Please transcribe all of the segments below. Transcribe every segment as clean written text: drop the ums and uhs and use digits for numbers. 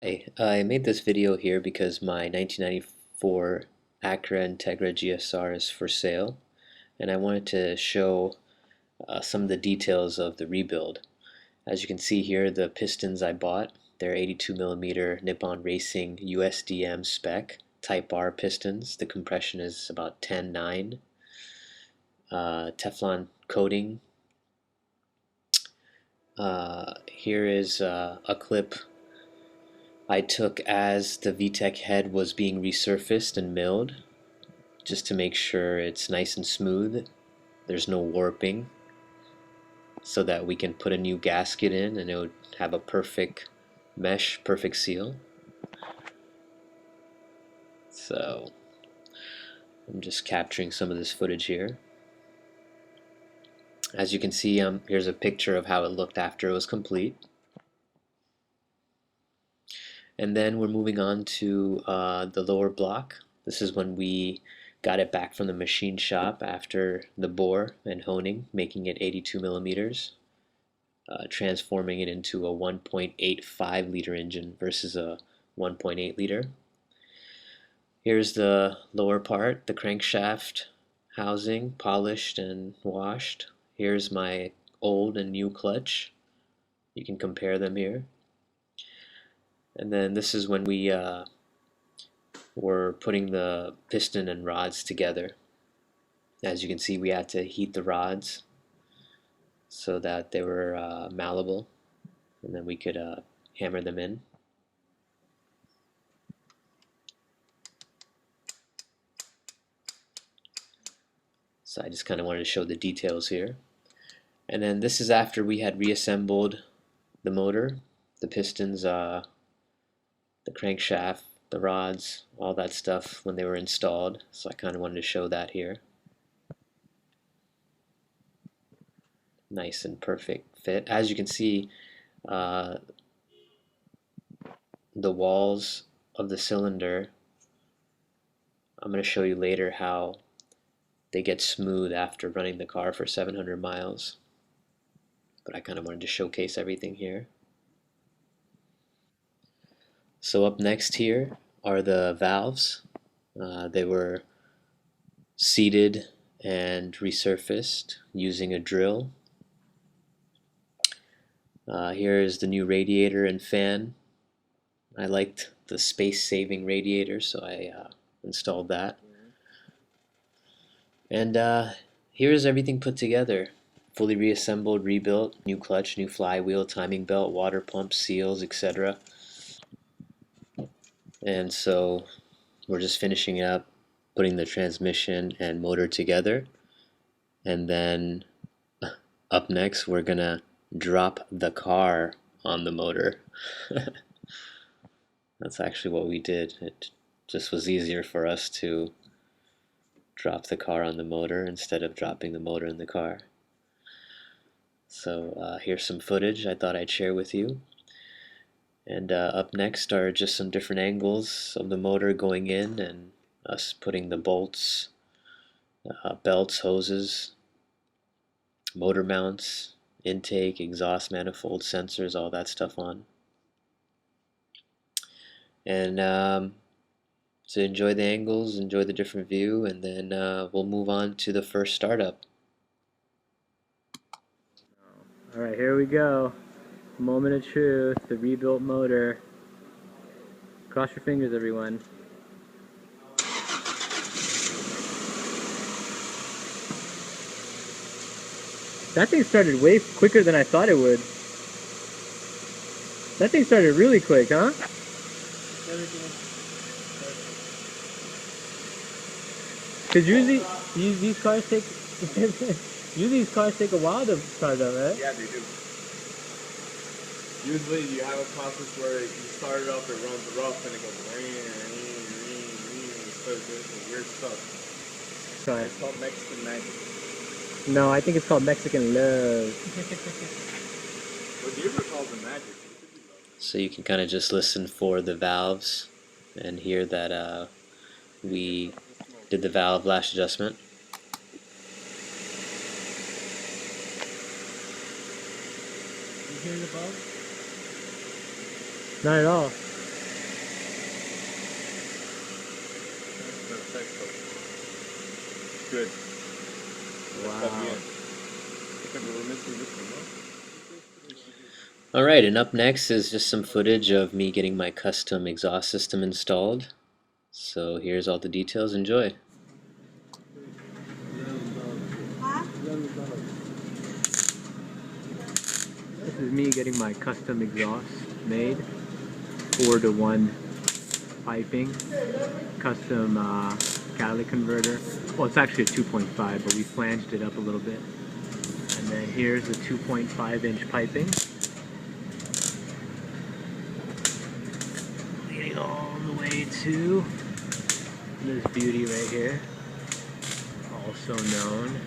Hey, I made this video here because my 1994 Acura Integra GSR is for sale, and I wanted to show some of the details of the rebuild. As you can see here, the pistons I bought, they're 82 millimeter Nippon Racing USDM Spec Type R pistons. The compression is about 10.9. Teflon coating. Here is a clip I took as the VTEC head was being resurfaced and milled, just to make sure it's nice and smooth, there's no warping, so that we can put a new gasket in and it would have a perfect mesh, perfect seal. So I'm just capturing some of this footage here. As you can see, here's a picture of how it looked after it was complete. And then we're moving on to the lower block. This is when we got it back from the machine shop after the bore and honing, making it 82 millimeters, transforming it into a 1.85 liter engine versus a 1.8 liter. Here's the lower part, the crankshaft housing, polished and washed. Here's my old and new clutch. You can compare them here. And then this is when we were putting the piston and rods together. As you can see, we had to heat the rods so that they were malleable, and then we could hammer them in. So I just kind of wanted to show the details here. And then this is after we had reassembled the motor, the pistons, the crankshaft, the rods, all that stuff when they were installed. So I kind of wanted to show that here. Nice and perfect fit. As you can see, the walls of the cylinder, I'm going to show you later how they get smooth after running the car for 700 miles. But I kind of wanted to showcase everything here. So up next here are the valves. They were seated and resurfaced using a drill. Here is the new radiator and fan. I liked the space-saving radiator, so I installed that. And here's everything put together. Fully reassembled, rebuilt, new clutch, new flywheel, timing belt, water pump, seals, etc. And so we're just finishing up, putting the transmission and motor together. And then up next, we're gonna drop the car on the motor. That's actually what we did. It just was easier for us to drop the car on the motor instead of dropping the motor in the car. So here's some footage I thought I'd share with you. And up next are just some different angles of the motor going in and us putting the bolts, belts, hoses, motor mounts, intake, exhaust manifold, sensors, all that stuff on. And so enjoy the angles, enjoy the different view, and then we'll move on to the first startup. Alright, here we go. Moment of truth, the rebuilt motor. Cross your fingers, everyone. That thing started way quicker than I thought it would. That thing started really quick, huh? Because usually these cars take usually these cars take a while to start up, right? Yeah, they do. Usually you have a process where you start it up, it runs rough, and it goes so it's weird stuff. Sorry. It's called Mexican magic. No, I think it's called Mexican love. What Deaver calls it magic. So you can kind of just listen for the valves and hear that we did the valve lash adjustment. You hear the buzz? Not at all. looks good. Wow. Alright, and up next is just some footage of me getting my custom exhaust system installed. So here's all the details. Enjoy. This is me getting my custom exhaust made. 4-to-1 piping. Custom catalytic converter. Well, it's actually a 2.5, but we flanged it up a little bit. And then here's the 2.5-inch piping. Leading all the way to this beauty right here, also known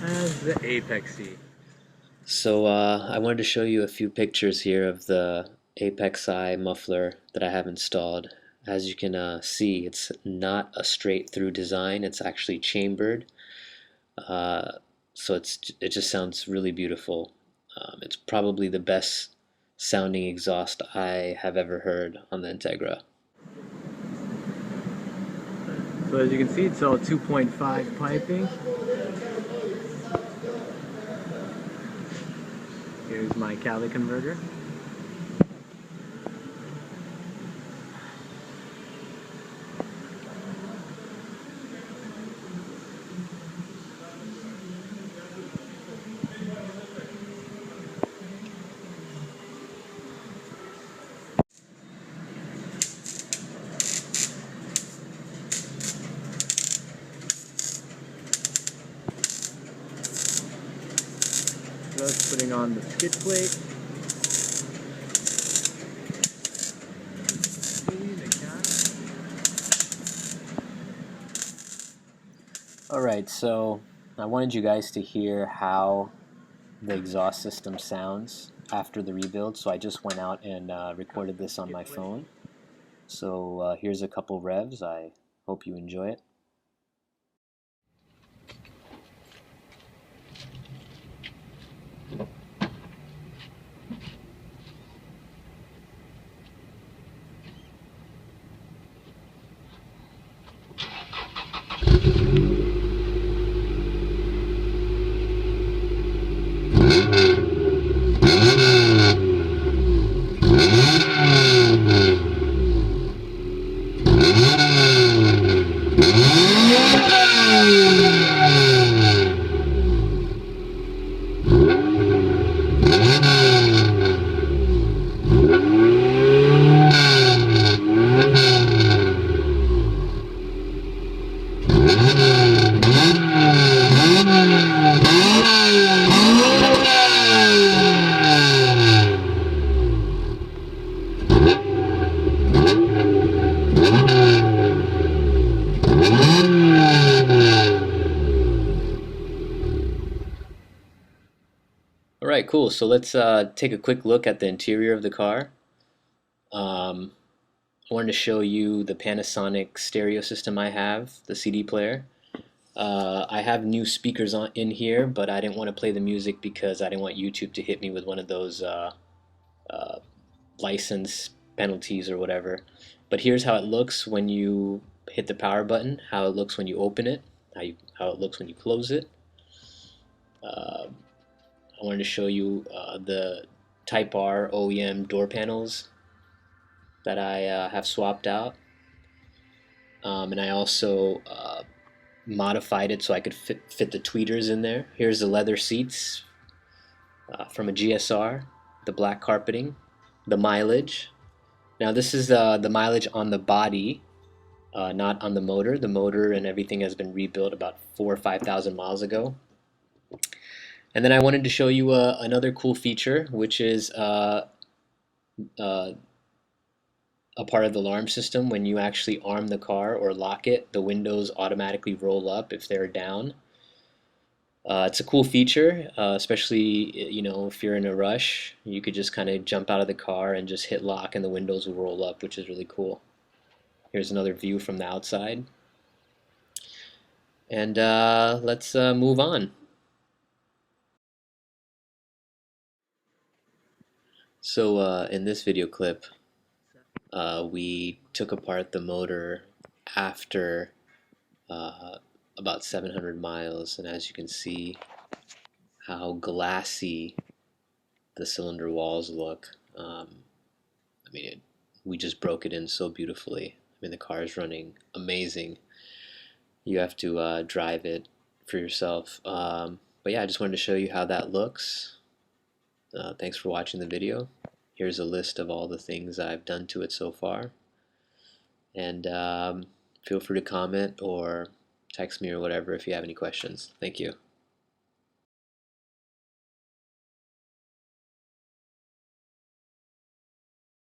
as the apexi. So I wanted to show you a few pictures here of the apexi muffler that I have installed. As you can see, it's not a straight through design, it's actually chambered. So it just sounds really beautiful. It's probably the best sounding exhaust I have ever heard on the Integra. So as you can see, it's all 2.5 piping. Here's my catalytic converter. Just putting on the skid plate. Alright, so I wanted you guys to hear how the exhaust system sounds after the rebuild, so I just went out and recorded this on my phone. So here's a couple revs. I hope you enjoy it. Alright, cool. So let's take a quick look at the interior of the car. I wanted to show you the Panasonic stereo system I have, the CD player. I have new speakers in here, but I didn't want to play the music because I didn't want YouTube to hit me with one of those license penalties or whatever. But here's how it looks when you hit the power button, how it looks when you open it, how it looks when you close it. I wanted to show you the Type R OEM door panels that I have swapped out. And I also modified it so I could fit the tweeters in there. Here's the leather seats from a GSR, the black carpeting, the mileage. Now this is the mileage on the body, not on the motor. The motor and everything has been rebuilt about 4,000 or 5,000 miles ago. And then I wanted to show you another cool feature, which is a part of the alarm system. When you actually arm the car or lock it, the windows automatically roll up if they're down. It's a cool feature, especially if you're in a rush. You could just kind of jump out of the car and just hit lock and the windows will roll up, which is really cool. Here's another view from the outside. And let's move on. So in this video clip, we took apart the motor after about 700 miles, and as you can see how glassy the cylinder walls look. I mean, we just broke it in so beautifully. I mean, the car is running amazing. You have to drive it for yourself. But yeah, I just wanted to show you how that looks. Thanks for watching the video. Here's a list of all the things I've done to it so far. And feel free to comment or text me or whatever if you have any questions. Thank you.